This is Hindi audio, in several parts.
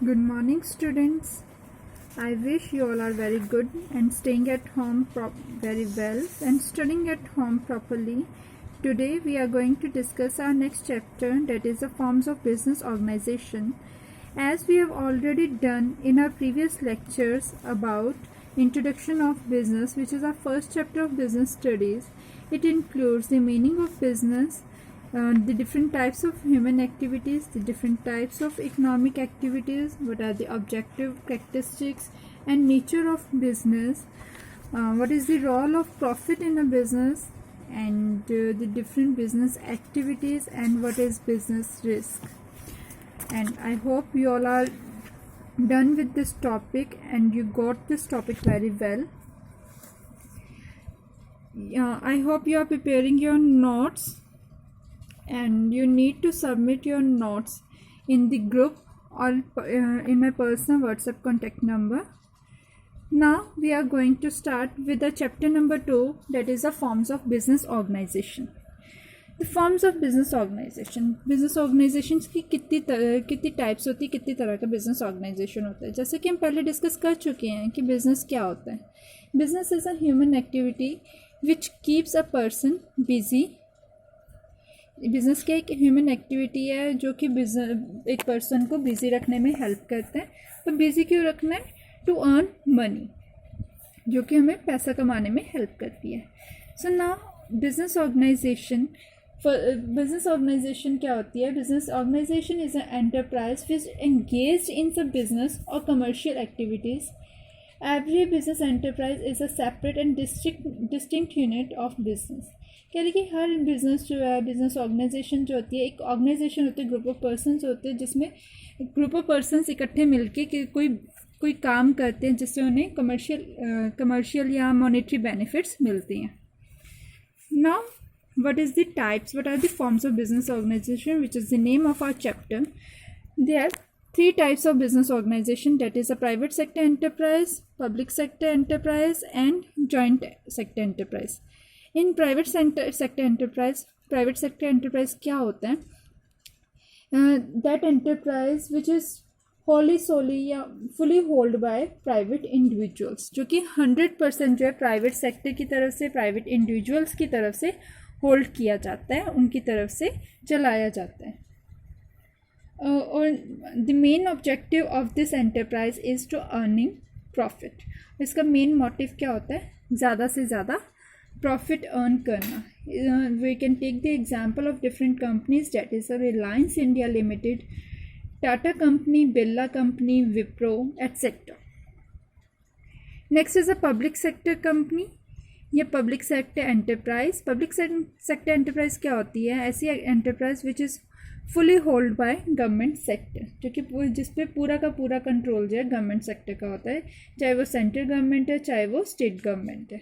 Good morning, students. I wish you all are very good and staying at home very well and studying at home properly. Today we are going to discuss our next chapter, that is the forms of business organization. As we have already done in our previous lectures about introduction of business, which is our first chapter of business studies, it includes the meaning of business, the different types of human activities, the different types of economic activities, what are the objective characteristics and nature of business, what is the role of profit in a business, and the different business activities, and what is business risk. And I hope you all are done with this topic and you got this topic very well. I hope you are preparing your notes, and you need to submit your notes in the group or in my personal WhatsApp contact number. Now we are going to start with the chapter number 2, that is the forms of business organization. The forms of business organization. Business organizations की कितनी टाइप्स होती है, कितनी तरह का बिजनेस ऑर्गेनाइजेशन होता है. जैसे कि हम पहले डिस्कस कर चुके हैं कि बिजनेस क्या होता है. Business is a human activity which keeps a person busy. Business क्या एक ह्यूमन एक्टिविटी है जो कि एक पर्सन को बिज़ी रखने में हेल्प करता है. तो बिज़ी क्यों रखना है? टू अर्न मनी, जो कि हमें पैसा कमाने में हेल्प करती है. So now business organisation. Business organisation क्या होती है? Business organisation is an enterprise which engaged in सब बिजनेस और commercial activities. Every business enterprise is a separate and distinct unit of business. कह रही कि हर बिज़नेस जो है, बिज़नेस ऑर्गेनाइजेशन जो होती है, एक ऑर्गेनाइजेशन होती है, ग्रुप ऑफ पर्सनस होते हैं, जिसमें ग्रुप ऑफ पर्सनस इकट्ठे मिलके कि कोई काम करते हैं जिससे उन्हें कमर्शियल या मॉनेटरी बेनिफिट्स मिलते हैं. Now what is the types, what are the forms of business organisation, which is the name of our chapter. There are 3 types of business organization, that is a private sector enterprise, public sector enterprise and joint sector enterprise. In private sector enterprise क्या होता है? That enterprise which is wholly solely या fully held by private individuals, जो कि 100% जो है प्राइवेट सेक्टर की तरफ से, प्राइवेट इंडिविजुअल्स की तरफ से होल्ड किया जाता है, उनकी तरफ से चलाया जाता है. और the main objective of this enterprise is to earning profit. इसका मेन मोटिव क्या होता है? ज़्यादा से ज़्यादा प्रॉफिट अर्न करना. We can take the example of different companies, that is Reliance India Limited, Tata company, Birla company, Wipro etcetera. Next is a public sector company या public sector enterprise. Public sector enterprise क्या होती है? ऐसी enterprise which is fully hold by government sector, जो कि जिस पे पूरा का पूरा कंट्रोल जो है गवर्नमेंट सेक्टर का होता है, चाहे वो सेंट्रल गवर्नमेंट है, चाहे वो स्टेट गवर्नमेंट है.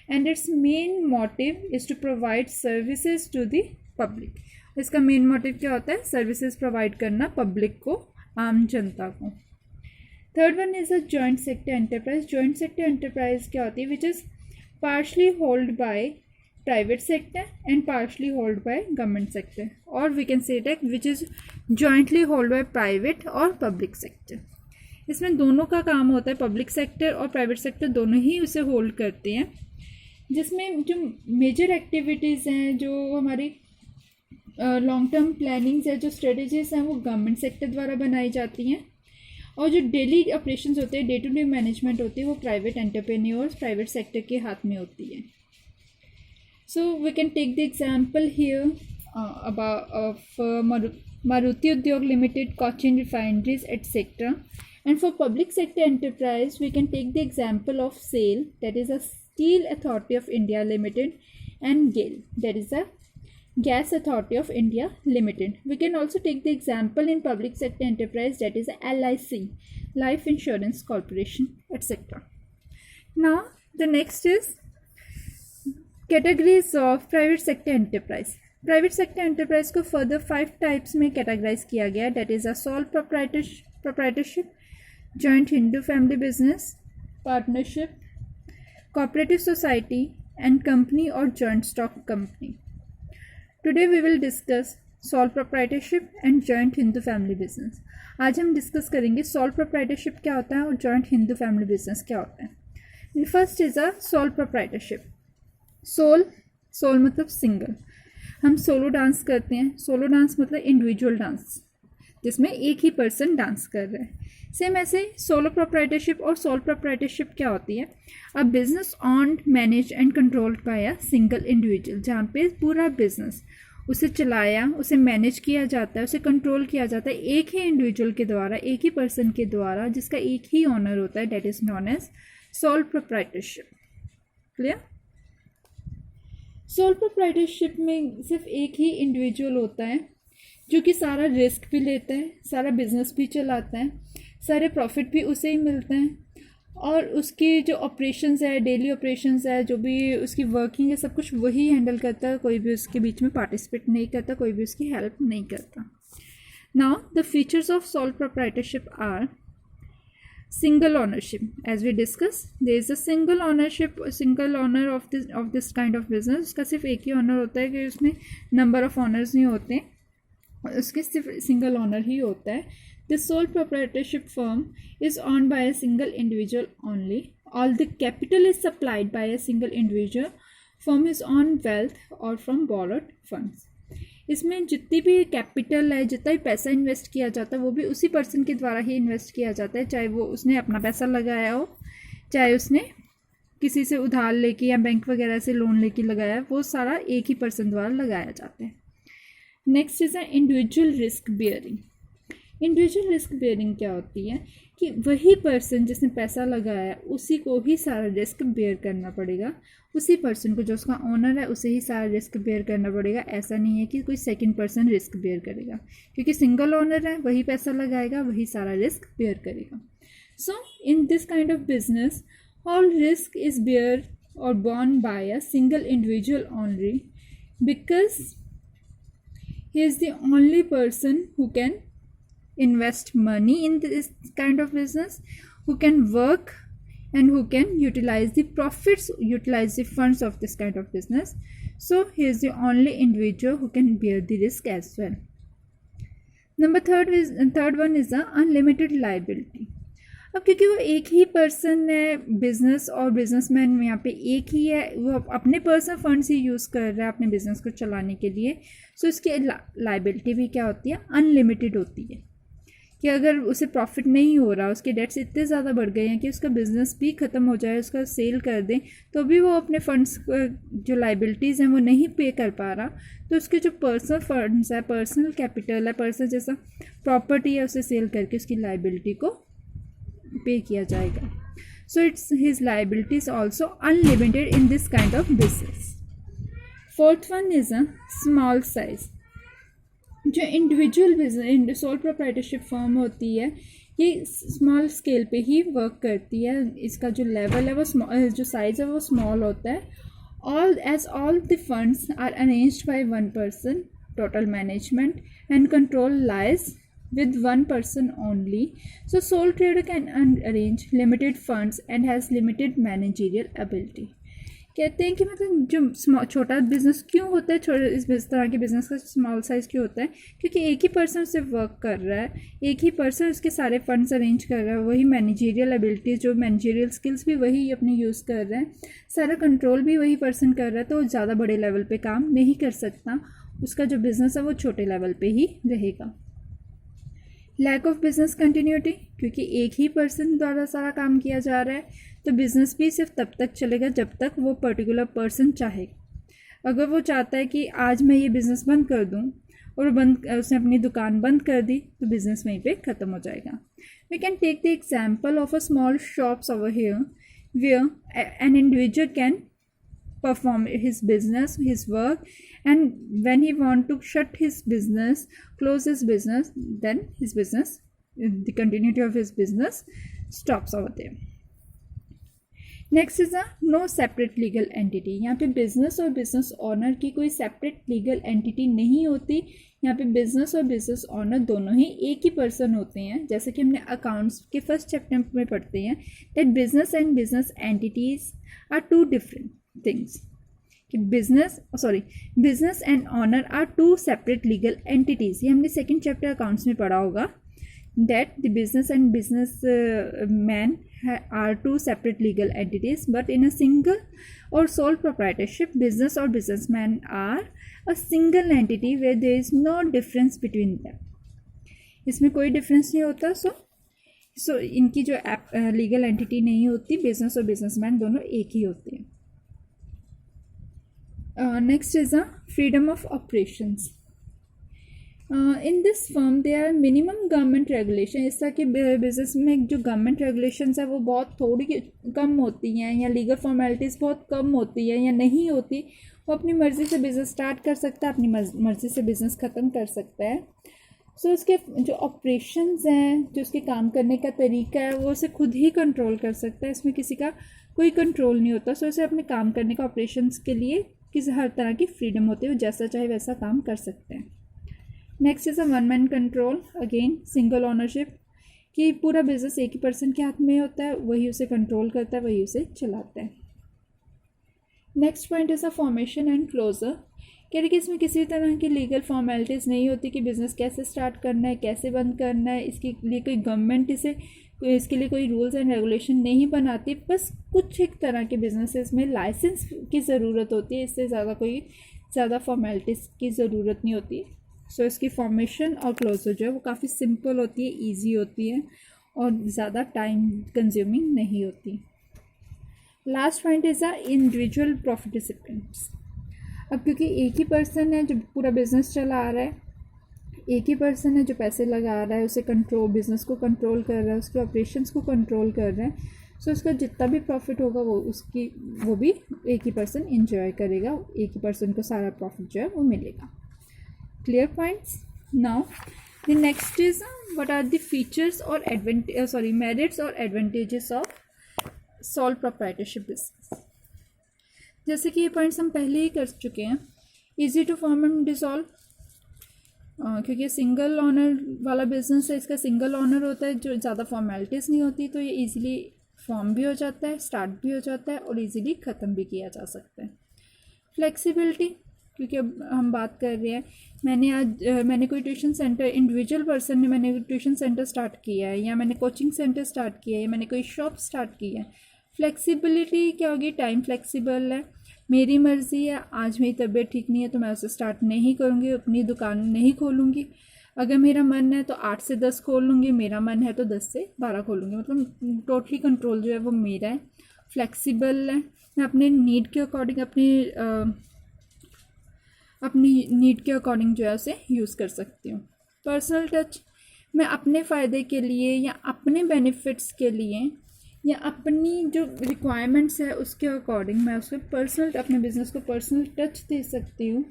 And its main motive is to provide services to the public. इसका मेन मोटिव क्या होता है? सर्विसेज प्रोवाइड करना पब्लिक को, आम जनता को. Third one is a joint sector enterprise. Joint sector enterprise क्या होती है? Which is partially hold by private sector and partially held by government sector, or we can say that which is jointly held by private और public sector. इसमें दोनों का काम होता है, पब्लिक सेक्टर और प्राइवेट सेक्टर दोनों ही उसे होल्ड करते हैं. जिसमें जो मेजर एक्टिविटीज़ हैं, जो हमारी लॉन्ग टर्म प्लानिंग्स है, जो स्ट्रेटजीज हैं, वो गवर्नमेंट सेक्टर द्वारा बनाई जाती हैं. और जो डेली ऑपरेशंस होते हैं, डे टू डे मैनेजमेंट होती है, वो प्राइवेट एंटरप्रेन्योर्स, प्राइवेट सेक्टर के हाथ में होती है. So we can take the example here of Maruti Udyog Limited, Cochin Refineries, etc. And for public sector enterprise, we can take the example of SAIL, that is a Steel Authority of India Limited, and GAIL, that is a Gas Authority of India Limited. We can also take the example in public sector enterprise, that is a LIC, Life Insurance Corporation, etc. Now the next is categories of private sector enterprise. Private sector enterprise को फर्दर 5 टाइप्स में कैटेगराइज किया गया है. That is a sole proprietorship, joint Hindu family business, partnership, cooperative society, and company or joint stock company. Today we will discuss sole proprietorship and joint Hindu family business. आज हम डिस्कस करेंगे सोल प्रोप्राइटरशिप क्या होता है और जॉइंट हिंदू फैमिली बिजनेस क्या होता है। First is a sole proprietorship. Sole मतलब सिंगल। हम सोलो डांस करते हैं। सोलो डांस मतलब इंडिविजुअल डांस जिसमें एक ही पर्सन डांस कर रहा है। सेम ऐसे सोलो प्रोप्राइटरशिप और सोल प्रोप्राइटरशिप क्या होती है? A business owned manage and controlled by a single individual, जहाँ पे पूरा बिजनेस उसे चलाया, उसे मैनेज किया जाता है, उसे कंट्रोल किया जाता है एक ही इंडिविजुअल के द्वारा, एक ही पर्सन के द्वारा, जिसका एक ही ऑनर होता है। That is known as sole proprietorship. Clear? Sole proprietorship में सिर्फ एक ही इंडिविजुअल होता है जो कि सारा रिस्क भी लेता है, सारा बिजनेस भी चलाता है, सारे प्रॉफिट भी उसे ही मिलते हैं, और उसकी जो ऑपरेशंस है, डेली ऑपरेशंस है, जो भी उसकी वर्किंग है, सब कुछ वही हैंडल करता है। कोई भी उसके बीच में पार्टिसिपेट नहीं करता, कोई भी उसकी हेल्प नहीं करता। Now the features of sole proprietorship are single ownership. As we discussed, there is a single ownership, single owner of this kind of business. उसका सिर्फ एक ही ऑनर होता है कि उसमें नंबर ऑफ ऑनर्स नहीं होते, उसके सिर्फ सिंगल ऑनर ही होता है। The sole proprietorship firm is owned by a single individual only. All the capital is supplied by a single individual from his own wealth or from borrowed funds. इसमें जितनी भी कैपिटल है, जितना भी पैसा इन्वेस्ट किया जाता है, वो भी उसी पर्सन के द्वारा ही इन्वेस्ट किया जाता है, चाहे वो उसने अपना पैसा लगाया हो, चाहे उसने किसी से उधार लेके या बैंक वगैरह से लोन लेके लगाया है, वो सारा एक ही पर्सन द्वारा लगाया जाता है। Next is individual risk bearing. Individual risk bearing क्या होती है कि वही पर्सन जिसने पैसा लगाया उसी को ही सारा रिस्क बेयर करना पड़ेगा, उसी पर्सन को जो उसका ओनर है उसे ही सारा रिस्क बेयर करना पड़ेगा। ऐसा नहीं है कि कोई सेकंड पर्सन रिस्क बेयर करेगा, क्योंकि सिंगल ओनर है, वही पैसा लगाएगा, वही सारा रिस्क बेयर करेगा। So in this kind of business all risk is bear or borne by a single individual only because he is the only person who can invest money in this kind of business, who can work and who can utilize the profits, utilize the funds of this kind of business. So he is the only individual who can bear the risk as well. Third one is the unlimited liability. अब क्योंकि वो एक ही पर्सन है, बिजनेस और बिजनेसमैन यहाँ पे एक ही है, वो अपने पर्सनल फंड्स ही यूज़ कर रहा है अपने बिजनेस को चलाने के लिए। सो इसकी लाइबिलिटी भी क्या होती है? अनलिमिटेड होती है कि अगर उसे प्रॉफिट नहीं हो रहा, उसके डेट्स इतने ज़्यादा बढ़ गए हैं कि उसका बिजनेस भी ख़त्म हो जाए, उसका सेल कर दें, तो भी वो अपने फंड्स जो लाइबिलिटीज़ हैं वो नहीं पे कर पा रहा, तो उसके जो पर्सनल फंड्स है, पर्सनल कैपिटल है, पर्सनल जैसा प्रॉपर्टी है, उसे सेल करके उसकी लाइबिलिटी को पे किया जाएगा। So it's his liability is also unlimited in this kind of business. Fourth one is a small size. जो individual business sole proprietorship firm होती है, ये स्मॉल स्केल पे ही वर्क करती है। इसका जो लेवल है वो जो साइज़ है वो स्मॉल होता है। All the funds are arranged by one person, total management and control lies with one person only. So sole trader can arrange limited funds and has limited managerial ability. कहते हैं कि मतलब जो छोटा बिजनेस क्यों होता है, इस तरह के बिजनेस का स्मॉल साइज क्यों होता है? क्योंकि एक ही पर्सन से वर्क कर रहा है, एक ही पर्सन उसके सारे फंड्स अरेंज कर रहा है, वही मैनेजरियल एबिलिटीज, जो मैनेजरियल स्किल्स भी वही अपने यूज़ कर रहे हैं, सारा कंट्रोल भी वही पर्सन कर रहा है, तो ज़्यादा बड़े लेवल पे काम नहीं कर सकता, उसका जो बिज़नेस है वो छोटे लेवल पे ही रहेगा। लैक ऑफ बिजनेस कंटिन्यूटी, क्योंकि एक ही पर्सन द्वारा सारा काम किया जा रहा है, तो बिज़नेस भी सिर्फ तब तक चलेगा जब तक वो पर्टिकुलर पर्सन चाहेगा। अगर वो चाहता है कि आज मैं ये बिज़नेस बंद कर दूं और उसने अपनी दुकान बंद कर दी, तो बिज़नेस वहीं पे ख़त्म हो जाएगा। We can take the example of a small shops over here where an individual can perform his business, his work, and when he want to shut his business, close his business, then his business, the continuity of his business stops over there. Next is no separate legal entity. यहाँ पे बिजनेस और बिजनेस ऑनर की कोई सेपरेट लीगल एंटिटी नहीं होती। यहाँ पे बिजनेस और बिजनेस ऑनर दोनों ही एक ही पर्सन होते हैं। जैसे कि हमने अकाउंट्स के फर्स्ट चैप्टर में पढ़ते हैं that business and business entities are two different things, कि business and owner are two separate legal entities. ये हमने सेकंड चैप्टर अकाउंट्स में पढ़ा होगा, that the business and businessman are two separate legal entities, but in a single or sole proprietorship business or businessman are a single entity where there is no difference between them. इसमें कोई डिफरेंस नहीं होता। सो इनकी जो लीगल एंटिटी नहीं होती, बिजनेस और बिजनेसमैन दोनों एक ही होते हैं। Next is a freedom of operations. In this firm they are minimum government regulation. इस तरह के बिजनेस में जो गवर्नमेंट रेगुलेशंस है वो बहुत थोड़ी कम होती हैं, या लीगल फॉर्मेलिटीज़ बहुत कम होती है या नहीं होती। वो अपनी मर्ज़ी से बिज़नेस स्टार्ट कर सकता है, अपनी मर्ज़ी से बिज़नेस ख़त्म कर सकता है। सो उसके जो ऑपरेशंस हैं, जो उसके काम करने का तरीका है, वो उसे खुद ही कंट्रोल कर सकता है। इसमें किसी का कोई कंट्रोल नहीं होता। सो उसे अपने काम करने का ऑपरेशंस के लिए किसी हर तरह की फ्रीडम होती है, वो जैसा चाहे वैसा काम कर सकते हैं। Next is a one man control, again single ownership, कि पूरा बिजनेस एक ही पर्सन के हाथ में होता है, वही उसे कंट्रोल करता है, वही उसे चलाता है। Next point is a formation and closure, कह रही कि इसमें किसी तरह की लीगल फॉर्मेलिटीज़ नहीं होती कि बिज़नेस कैसे स्टार्ट करना है, कैसे बंद करना है। इसके लिए कोई गवर्नमेंट इसके लिए कोई रूल्स एंड रेगुलेशन नहीं बनाती। बस कुछ एक तरह के बिजनेसेस में लाइसेंस की ज़रूरत होती है, इससे ज़्यादा फॉर्मेलिटीज़ की ज़रूरत नहीं होती। सो इसकी फॉर्मेशन और क्लोजर जो है वो काफ़ी सिंपल होती है, ईजी होती है और ज़्यादा टाइम कंज्यूमिंग नहीं होती। Last point is a individual participants. अब क्योंकि एक ही पर्सन है जो पूरा बिजनेस चला आ रहा है, एक ही पर्सन है जो पैसे लगा रहा है, उसे बिजनेस को कंट्रोल कर रहा है, उसके ऑपरेशंस को कंट्रोल कर रहा है। सो उसका जितना भी प्रॉफिट होगा वो भी एक ही पर्सन इंजॉय करेगा, एक ही पर्सन को सारा प्रॉफिट जो है वो मिलेगा। Clear points? Now the next is what are the features और मेरिट्स और advantages of sole proprietorship business. जैसे कि ये पॉइंट्स हम पहले ही कर चुके हैं। Easy to form and dissolve, क्योंकि सिंगल ऑनर वाला बिजनेस है, इसका सिंगल ऑनर होता है, जो ज़्यादा फॉर्मेलिटीज़ नहीं होती, तो ये इजीली फॉर्म भी हो जाता है, स्टार्ट भी हो जाता है और इजीली ख़त्म भी किया जा सकता है। फ्लेक्सिबिलिटी, क्योंकि अब हम बात कर रहे हैं, मैंने कोई ट्यूशन सेंटर, इंडिविजुअल पर्सन ने मैंने ट्यूशन सेंटर स्टार्ट किया है, या मैंने कोचिंग सेंटर स्टार्ट किया है, या मैंने कोई शॉप स्टार्ट की है। फ्लेक्सिबिलिटी क्या होगी? टाइम फ्लेक्सिबल है, मेरी मर्ज़ी है, आज मेरी तबीयत ठीक नहीं है तो मैं उसे स्टार्ट नहीं करूँगी, अपनी दुकान नहीं खोलूँगी। अगर मेरा मन है तो 8 से 10 खोल लूँगी, मेरा मन है तो 10 से 12 खोलूँगी। मतलब टोटली कंट्रोल जो है वो मेरा है। फ्लेक्सिबल है, मैं अपने नीड के अकॉर्डिंग अपनी नीड के अकॉर्डिंग जो है उसे यूज़ कर सकती हूँ। पर्सनल टच, मैं अपने फ़ायदे के लिए या अपने बेनिफिट्स के लिए या अपनी जो रिक्वायरमेंट्स है उसके अकॉर्डिंग मैं उसको अपने बिज़नेस को पर्सनल टच दे सकती हूँ,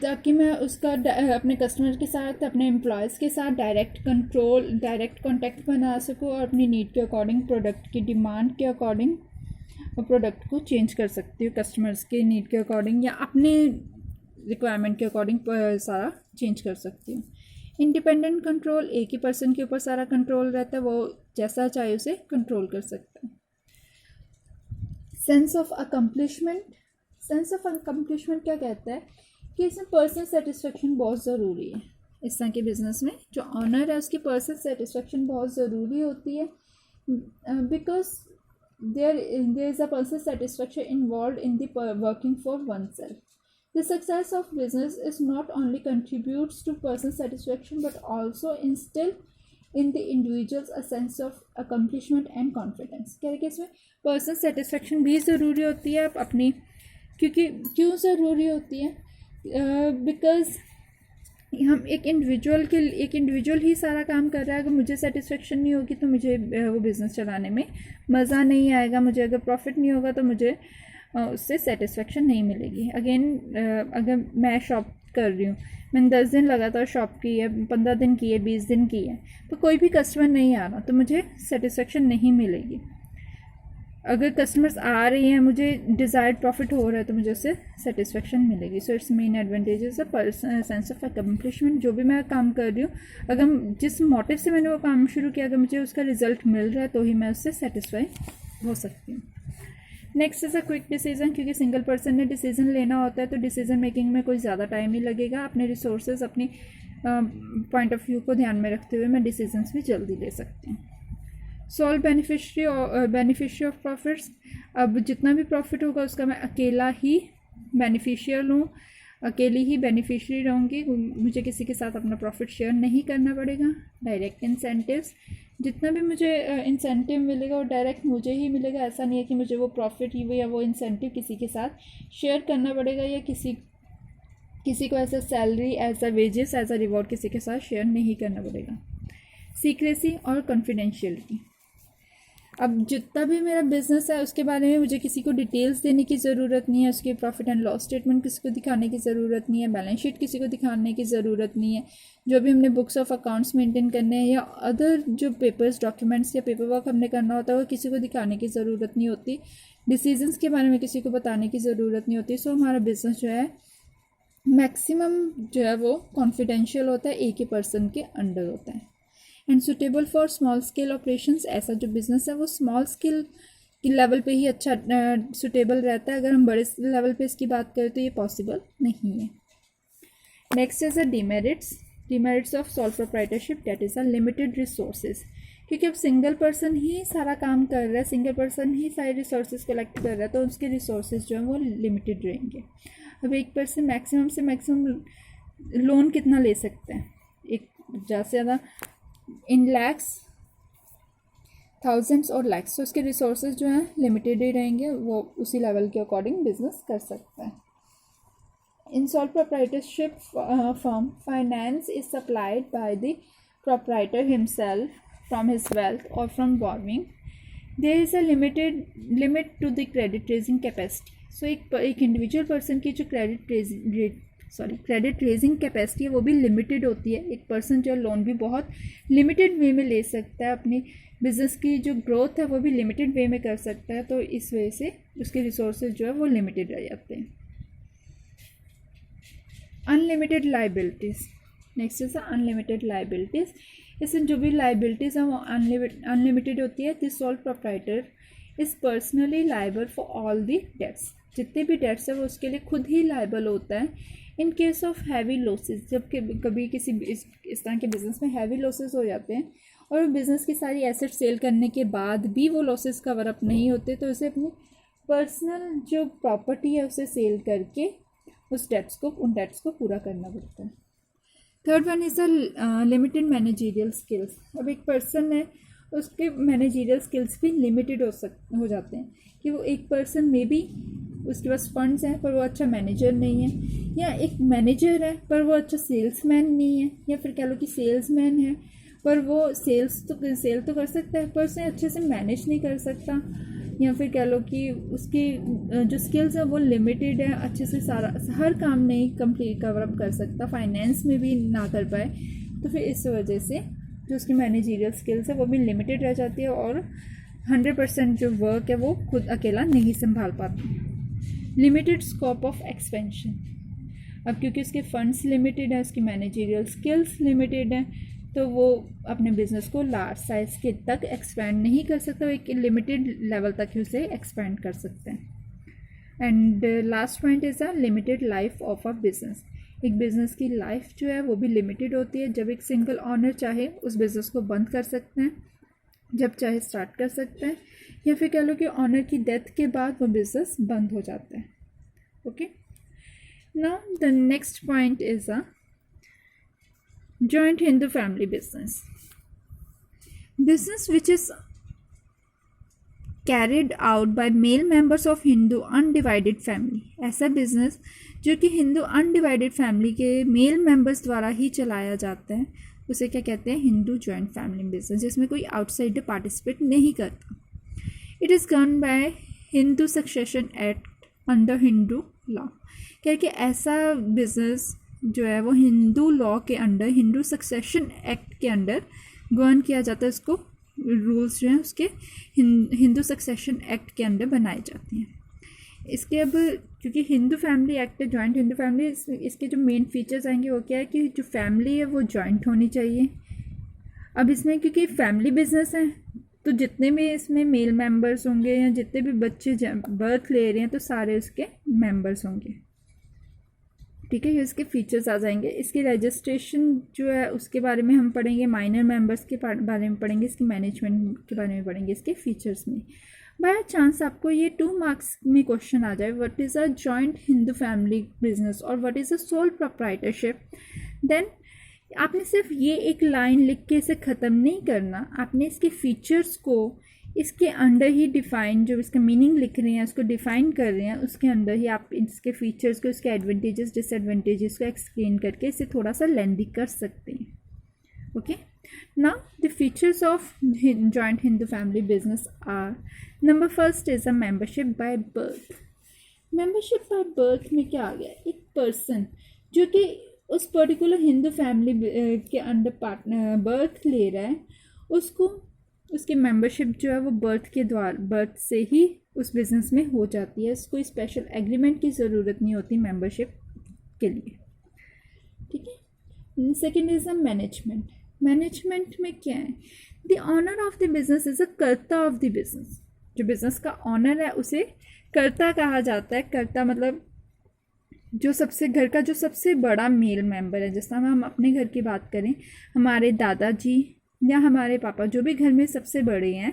ताकि मैं उसका अपने कस्टमर के साथ, अपने एम्प्लॉयज़ के साथ डायरेक्ट कॉन्टैक्ट बना सकूँ और अपनी नीड के अकॉर्डिंग, प्रोडक्ट की डिमांड के अकॉर्डिंग प्रोडक्ट को चेंज कर सकती हूँ, कस्टमर्स के नीड के अकॉर्डिंग या अपने रिक्वायरमेंट के अकॉर्डिंग सारा चेंज कर सकती हूँ। इंडिपेंडेंट कंट्रोल, एक ही पर्सन के ऊपर सारा कंट्रोल रहता है, वो जैसा चाहे उसे कंट्रोल कर सकता है। सेंस ऑफ अकम्पलिशमेंट क्या कहता है कि इसमें पर्सनल सेटिस्फेक्शन बहुत ज़रूरी है। इस तरह के बिजनेस में जो ऑनर है उसकी पर्सनल सेटिस्फेक्शन बहुत ज़रूरी होती है, because there is a personal satisfaction involve in the working for oneself. The success of business is not only contributes to personal satisfaction but also instill in the individuals a sense of accomplishment and confidence। कह रहे कि इसमें पर्सनल सेटिस्फेक्शन भी ज़रूरी होती है अपनी, क्योंकि क्यों ज़रूरी होती है? बिकॉज हम एक इंडिविजुअल ही सारा काम कर रहा है। अगर मुझे सेटिस्फेक्शन नहीं होगी तो मुझे वो बिज़नेस चलाने में मज़ा नहीं आएगा, मुझे अगर प्रॉफिट नहीं होगा तो मुझे उससे सेटिस्फेक्शन नहीं मिलेगी। अगेन अगर मैं शॉप कर रही हूँ, मैंने 10 दिन लगातार शॉप की है, 15 दिन की है, 20 दिन की है, तो कोई भी कस्टमर नहीं आ रहा तो मुझे सेटिस्फेक्शन नहीं मिलेगी। अगर कस्टमर्स आ रही हैं, मुझे डिज़ायर्ड प्रॉफिट हो रहा है तो मुझे उससे सेटिस्फेक्शन मिलेगी। सो इट्स मेन एडवांटेजेस है सेंस ऑफ अकम्पलिशमेंट। जो भी मैं काम कर रही हूँ, अगर जिस मोटिव से मैंने वो काम शुरू किया, अगर मुझे उसका रिजल्ट मिल रहा है तो ही मैं उससे सेटिस्फाई हो सकती हूँ। Next is a quick decision, क्योंकि सिंगल पर्सन ने डिसीजन लेना होता है तो डिसीजन मेकिंग में कोई ज़्यादा टाइम नहीं लगेगा। अपने रिसोर्सेज, अपनी पॉइंट ऑफ व्यू को ध्यान में रखते हुए मैं डिसीजंस भी जल्दी ले सकती हूँ। सोल बेनिफिशियरी ऑफ प्रॉफिट्स, अब जितना भी प्रॉफिट होगा उसका मैं अकेला ही बेनिफिशियल हूँ, अकेली ही बेनिफिशियरी रहूँगी, मुझे किसी के साथ अपना प्रॉफिट शेयर नहीं करना पड़ेगा। डायरेक्ट इंसेंटिव्स, जितना भी मुझे इंसेंटिव मिलेगा वो डायरेक्ट मुझे ही मिलेगा, ऐसा नहीं है कि मुझे वो प्रॉफिट या वो इंसेंटिव किसी के साथ शेयर करना पड़ेगा या किसी को ऐसा salary, as a wages, as a reward किसी के साथ शेयर नहीं करना पड़ेगा। सीक्रेसी और कॉन्फिडेंशियलिटी, अब जितना भी मेरा बिजनेस है उसके बारे में मुझे किसी को डिटेल्स देने की ज़रूरत नहीं है, उसके प्रॉफिट एंड लॉस स्टेटमेंट किसी को दिखाने की ज़रूरत नहीं है, बैलेंस शीट किसी को दिखाने की ज़रूरत नहीं है, जो भी हमने बुक्स ऑफ अकाउंट्स मेंटेन करने हैं या अदर जो पेपर्स, डॉक्यूमेंट्स या पेपर वर्क हमने करना होता है वो किसी को दिखाने की ज़रूरत नहीं होती, डिसीजंस के बारे में किसी को बताने की ज़रूरत नहीं होती। सो हमारा बिजनेस जो है मैक्सिमम जो है वो कॉन्फिडेंशियल होता है, एक ही पर्सन के अंडर होता है। And suitable for small scale operations, ऐसा जो बिजनेस है वो स्मॉल स्केल की लेवल पे ही अच्छा सुटेबल रहता है, अगर हम बड़े लेवल पे इसकी बात करें तो ये पॉसिबल नहीं है। Next is a demerits of sole proprietorship, that is a limited resources, क्योंकि अब सिंगल पर्सन ही सारा काम कर रहा है, सिंगल पर्सन ही सारे रिसोर्सेज कलेक्ट कर रहा है, तो उसके रिसोर्सेज जो है वो लिमिटेड रहेंगे। अब एक पर्सन मैक्सिमम से मैक्सिमम लोन कितना ले सकते हैं, एक ज़्यादा से ज़्यादा इन लैक्स, थाउजेंड्स और लैक्स, तो उसके रिसोर्सेज जो हैं लिमिटेड ही रहेंगे, वो उसी लेवल के अकॉर्डिंग बिजनेस कर सकता है। In sole proprietorship firm, finance is supplied by the proprietor himself from his wealth or from borrowing, there is a limit to the credit raising capacity. सो एक इंडिविजुअल पर्सन की जो क्रेडिट रेजिंग कैपेसिटी है वो भी लिमिटेड होती है। एक पर्सन जो लोन भी बहुत लिमिटेड वे में ले सकता है, अपनी बिजनेस की जो ग्रोथ है वो भी लिमिटेड वे में कर सकता है, तो इस वजह से उसके रिसोर्सेज जो है वो लिमिटेड रह जाते हैं। Unlimited liabilities, next is unlimited liabilities, इसमें जो भी लाइबिलिटीज़ हैं वो अनलिमिटेड होती है। This sole proprietor is personally liable for all the debts, जितने भी डेट्स है वो उसके लिए खुद ही लाइबल होता है। In case of heavy losses, जब कभी किसी इस तरह के बिजनेस में हैवी लॉसेस हो जाते हैं और बिजनेस की सारी एसेट सेल करने के बाद भी वो लॉसेस कवर अप नहीं होते, तो उसे अपनी पर्सनल जो प्रॉपर्टी है उसे सेल करके उन डेट्स को पूरा करना पड़ता है। Third one is a limited managerial skills, अब एक पर्सन है उसके मैनेजरियल स्किल्स भी लिमिटेड हो जाते हैं, कि वो एक पर्सन में भी उसके पास फंड्स हैं पर वो अच्छा मैनेजर नहीं है, या एक मैनेजर है पर वो अच्छा सेल्समैन नहीं है, या फिर कह लो कि सेल्समैन है पर वो सेल तो कर सकता है पर उसे अच्छे से मैनेज नहीं कर सकता, या फिर कह लो कि उसकी जो स्किल्स है वो लिमिटेड है, अच्छे से हर काम नहीं कंप्लीट कवर अप कर सकता, फाइनेंस में भी ना कर पाए, तो फिर इस वजह से जो उसकी मैनेजरियल स्किल्स है वो भी लिमिटेड रह जाती है और 100% जो वर्क है वो खुद अकेला नहीं संभाल पाता। लिमिटेड स्कोप ऑफ एक्सपेंशन, अब क्योंकि उसके फंड्स लिमिटेड है, उसकी मैनेजरियल स्किल्स लिमिटेड है, तो वो अपने बिजनेस को लार्ज साइज के तक एक्सपेंड नहीं कर सकता, वो एक लिमिटेड लेवल तक ही उसे एक्सपेंड कर सकते हैं। And last point is a limited life of a business, एक बिज़नेस की लाइफ जो है वो भी लिमिटेड होती है। जब एक सिंगल ऑनर चाहे उस बिज़नेस को बंद कर सकते हैं, जब चाहे स्टार्ट कर सकते हैं, या फिर कह लो कि ऑनर की डेथ के बाद वो बिज़नेस बंद हो जाता है। Okay, now the next point is a joint Hindu family business which is carried out by male members of Hindu undivided family, ऐसा बिजनेस जो कि हिंदू अनडिवाइडेड फैमिली के मेल मेंबर्स द्वारा ही चलाया जाता है, उसे क्या कहते हैं, हिंदू जॉइंट फैमिली बिजनेस, जिसमें कोई आउटसाइडर पार्टिसिपेट नहीं करता। It is govern by Hindu succession act under Hindu law, क्या कि ऐसा बिजनेस जो है वो हिंदू लॉ के अंडर, हिंदू सक्सेशन एक्ट के अंडर गवर्न किया जाता है, उसको रूल्स जो हैं उसके हिंदू सक्सेशन एक्ट के अंडर बनाए जाते हैं। इसके अब क्योंकि हिंदू फैमिली एक्ट है, जॉइंट हिंदू फैमिली, इसके जो मेन फीचर्स आएंगे वो क्या है कि जो फैमिली है वो जॉइंट होनी चाहिए। अब इसमें क्योंकि फैमिली बिजनेस है तो जितने भी इसमें मेल मेंबर्स होंगे या जितने भी बच्चे बर्थ ले रहे हैं तो सारे उसके मेंबर्स होंगे। ठीक है, ये इसके फीचर्स आ जाएंगे। इसकी रजिस्ट्रेशन जो है उसके बारे में हम पढ़ेंगे, माइनर मेंबर्स के बारे में पढ़ेंगे, इसकी मैनेजमेंट के बारे में पढ़ेंगे, इसके फीचर्स में। बाय चांस आपको ये 2 मार्क्स में क्वेश्चन आ जाए, what is a joint Hindu family business or what is a sole proprietorship, then आपने सिर्फ ये एक लाइन लिख के इसे ख़त्म नहीं करना, आपने इसके फीचर्स को इसके अंदर ही डिफ़ाइन, जो इसका मीनिंग लिख रहे हैं उसको डिफ़ाइन कर रहे हैं, उसके अंदर ही आप इसके फीचर्स को, इसके एडवांटेजेस डिसएडवांटेजेस को एक्सप्लेन करके इसे थोड़ा सा लेंदी कर सकते हैं। Okay, now the features of joint Hindu family business are, number first is a membership by birth. Membership by birth में क्या आ गया, एक पर्सन जो कि उस पर्टिकुलर हिंदू फैमिली के अंडर बर्थ ले रहा है, उसको उसकी मेंबरशिप जो है वो बर्थ से ही उस बिज़नेस में हो जाती है। इसको स्पेशल एग्रीमेंट की ज़रूरत नहीं होती मेंबरशिप के लिए। ठीक है, second is a management. Management में क्या है, the owner of the business is a karta of the business. जो बिज़नेस का ऑनर है उसे कर्ता कहा जाता है। कर्ता मतलब जो घर का जो सबसे बड़ा मेल मेंबर है। जैसा हम अपने घर की बात करें, हमारे दादाजी या हमारे पापा, जो भी घर में सबसे बड़े हैं,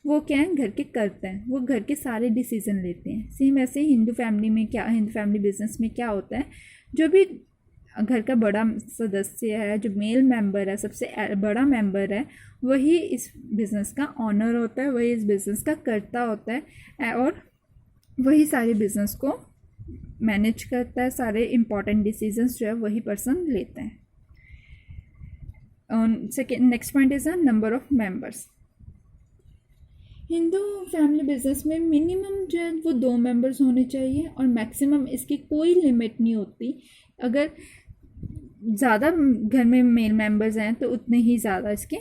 वो क्या है, घर के कर्ता हैं, वो घर के सारे डिसीजन लेते हैं। सेम ऐसे हिंदू फैमिली बिजनेस में क्या होता है, जो भी घर का बड़ा सदस्य है, जो मेल मेंबर है, सबसे बड़ा मेंबर है, वही इस बिज़नेस का ऑनर होता है, वही इस बिज़नेस का कर्ता होता है और वही सारे बिज़नेस को मैनेज करता है। सारे इम्पॉर्टेंट डिसीजंस जो है वही पर्सन लेता है। Second next point is a number of members. Hindu family business में मिनिमम जो है वो 2 मेंबर्स होने चाहिए और मैक्सिमम इसकी कोई लिमिट नहीं होती। अगर ज़्यादा घर में मेल मेंबर्स हैं तो उतने ही ज़्यादा इसके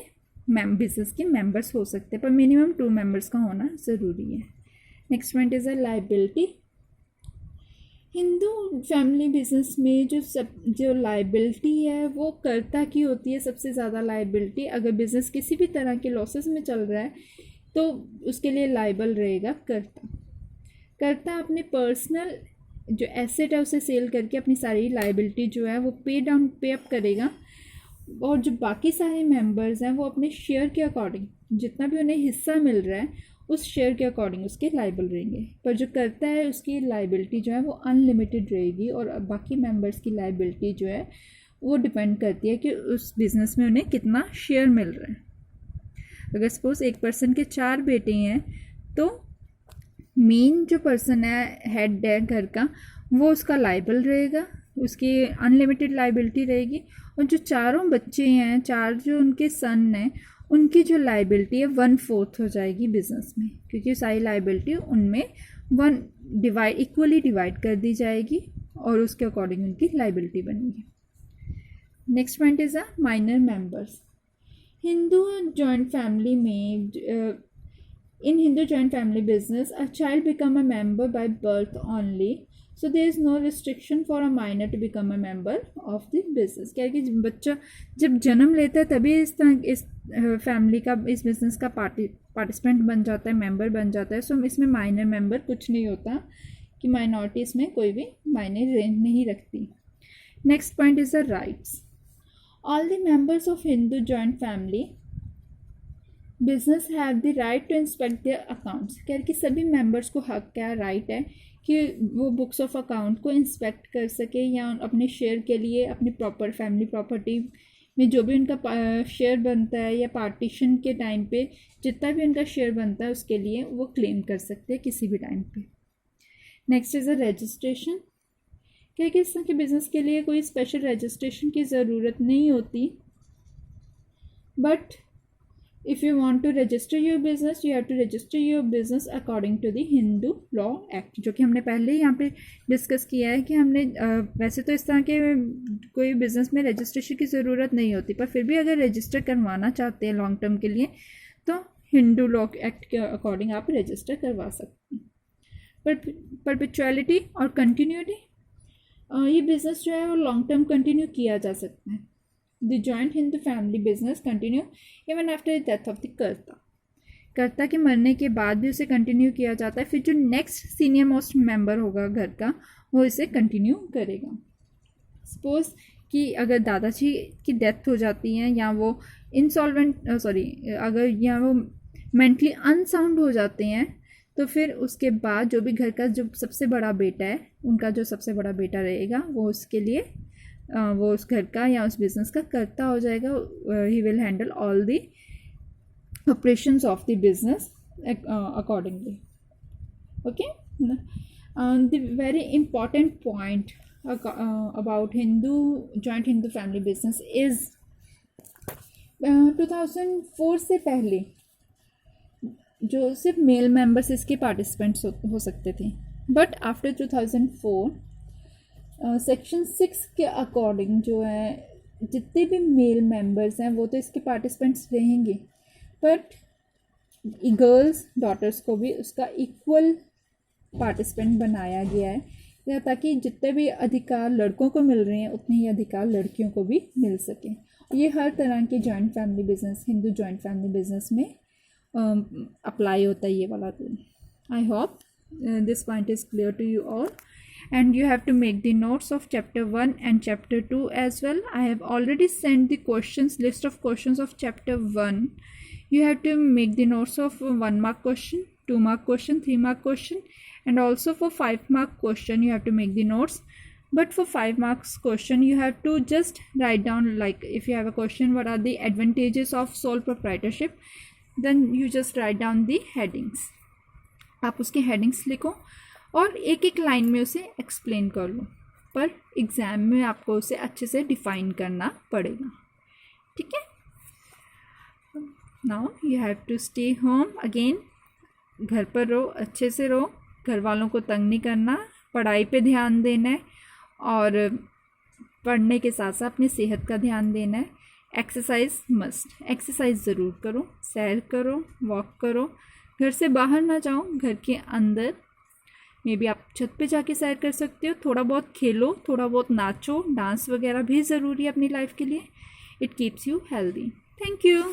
बिजनेस के मेंबर्स हो सकते हैं, पर मिनिमम 2 मेंबर्स का होना ज़रूरी है। Next point is a liability. Hindu family business में जो लायबिलिटी है वो कर्ता की होती है। सबसे ज़्यादा लायबिलिटी, अगर बिज़नेस किसी भी तरह के लॉसेस में चल रहा है तो उसके लिए लायबल रहेगा कर्ता। कर्ता अपने पर्सनल जो एसेट है उसे सेल करके अपनी सारी लायबिलिटी जो है वो पे अप करेगा, और जो बाकी सारे मेंबर्स हैं वो अपने शेयर के अकॉर्डिंग, जितना भी उन्हें हिस्सा मिल रहा है उस शेयर के अकॉर्डिंग उसके लायबल रहेंगे। पर जो करता है उसकी लायबिलिटी जो है वो अनलिमिटेड रहेगी, और बाकी मेंबर्स की लायबिलिटी जो है वो डिपेंड करती है कि उस बिज़नेस में उन्हें कितना शेयर मिल रहा है। अगर सपोज एक पर्सन के 4 बेटे हैं तो मेन जो पर्सन है, हेड है घर का, वो उसका लायबल रहेगा, उसकी अनलिमिटेड लायबिलिटी रहेगी। और जो चारों बच्चे हैं, 4 जो उनके सन हैं, उनकी जो लायबिलिटी है 1/4 हो जाएगी बिजनेस में, क्योंकि सारी लायबिलिटी उनमें इक्वली डिवाइड कर दी जाएगी और उसके अकॉर्डिंग उनकी लायबिलिटी बनेगी। Next point is a minor members. Hindu joint family में in Hindu joint family business, a child become a member by birth only, so there is no restriction for a minor to become a member of the business। क्या है कि बच्चा जब जन्म लेता है तभी इस फैमिली का, इस बिजनेस का पार्टिसिपेंट बन जाता है, मेंबर बन जाता है। सो इसमें माइनर मेंबर कुछ नहीं होता, कि माइनॉरिटी इसमें कोई भी मायने नहीं रखती। Next point is the rights. All the members of Hindu joint family business have the right to inspect their accounts. कह रहे कि सभी मेंबर्स को हक क्या राइट है कि वो बुक्स ऑफ अकाउंट को इंस्पेक्ट कर सके, या अपने शेयर के लिए अपनी फैमिली प्रॉपर्टी में जो भी उनका शेयर बनता है, या पार्टीशन के टाइम पे जितना भी उनका शेयर बनता है उसके लिए वो क्लेम कर सकते हैं किसी भी टाइम पे। Next is a registration. क्या कि इस तरह के बिज़नेस के लिए कोई स्पेशल रजिस्ट्रेशन की ज़रूरत नहीं होती, but if you want to register your business, you have to register your business according to the Hindu Law Act, जो कि हमने पहले यहाँ पे डिस्कस किया है कि हमने वैसे तो इस तरह के कोई बिज़नेस में रजिस्ट्रेशन की ज़रूरत नहीं होती, पर फिर भी अगर रजिस्टर करवाना चाहते हैं लॉन्ग टर्म के लिए तो हिंदू लॉ एक्ट के अकॉर्डिंग आप रजिस्टर करवा सकते हैं। पर परपेचुअलिटी और कंटिन्यूटी, ये बिज़नेस जो है वो लॉन्ग टर्म कंटिन्यू किया जा सकता है। The joint Hindu family business continue even after the death of the कर्ता। कर्ता के मरने के बाद भी उसे कंटिन्यू किया जाता है, फिर जो नेक्स्ट सीनियर मोस्ट मेंबर होगा घर का वो इसे कंटिन्यू करेगा। सपोज कि अगर दादाजी की डेथ हो जाती है या वो अगर या वो मेंटली अनसाउंड हो जाते हैं, तो फिर उसके बाद जो भी घर का जो सबसे बड़ा बेटा है, उनका जो सबसे बड़ा बेटा रहेगा वो उसके लिए वो उस घर का या उस बिज़नेस का कर्ता हो जाएगा। He will handle all the operations of the business accordingly. Okay. The very important point about joint Hindu family business is 2004 से पहले जो सिर्फ मेल मेंबर्स इसके पार्टिसिपेंट्स हो सकते थे, बट आफ्टर 2004 सेक्शन 6 के अकॉर्डिंग जो है जितने भी मेल मेंबर्स हैं वो तो इसके पार्टिसिपेंट्स रहेंगे, बट गर्ल्स डॉटर्स को भी उसका इक्वल पार्टिसिपेंट बनाया गया है, ताकि जितने भी अधिकार लड़कों को मिल रहे हैं उतने ही अधिकार लड़कियों को भी मिल सके। ये हर तरह के joint family business, Hindu joint family business में अप्लाई होता है ये वाला rule. I hope this point is clear to you all, and you have to make the notes of chapter 1 and chapter 2 as well. I have already sent the list of questions of chapter 1. You have to make the notes of 1 mark question, 2 mark question, 3 mark question, and also for 5 mark question you have to make the notes. But for 5 marks question you have to just write down, like if you have a question what are the advantages of sole proprietorship, then you just write down the headings. आप उसके headings लिखो और एक एक लाइन में उसे एक्सप्लेन कर लो, पर एग्ज़ाम में आपको उसे अच्छे से डिफ़ाइन करना पड़ेगा। ठीक है। Now you have to stay home again, घर पर रहो, अच्छे से रहो, घर वालों को तंग नहीं करना, पढ़ाई पे ध्यान देना है और पढ़ने के साथ साथ अपनी सेहत का ध्यान देना है। एक्सरसाइज मस्ट, एक्सरसाइज ज़रूर करो, सैर करो, वॉक करो, घर से बाहर ना जाओ, घर के अंदर मे बी आप छत पे जाके सैर कर सकते हो, थोड़ा बहुत खेलो, थोड़ा बहुत नाचो, डांस वगैरह भी ज़रूरी है अपनी लाइफ के लिए। It keeps you healthy. Thank you.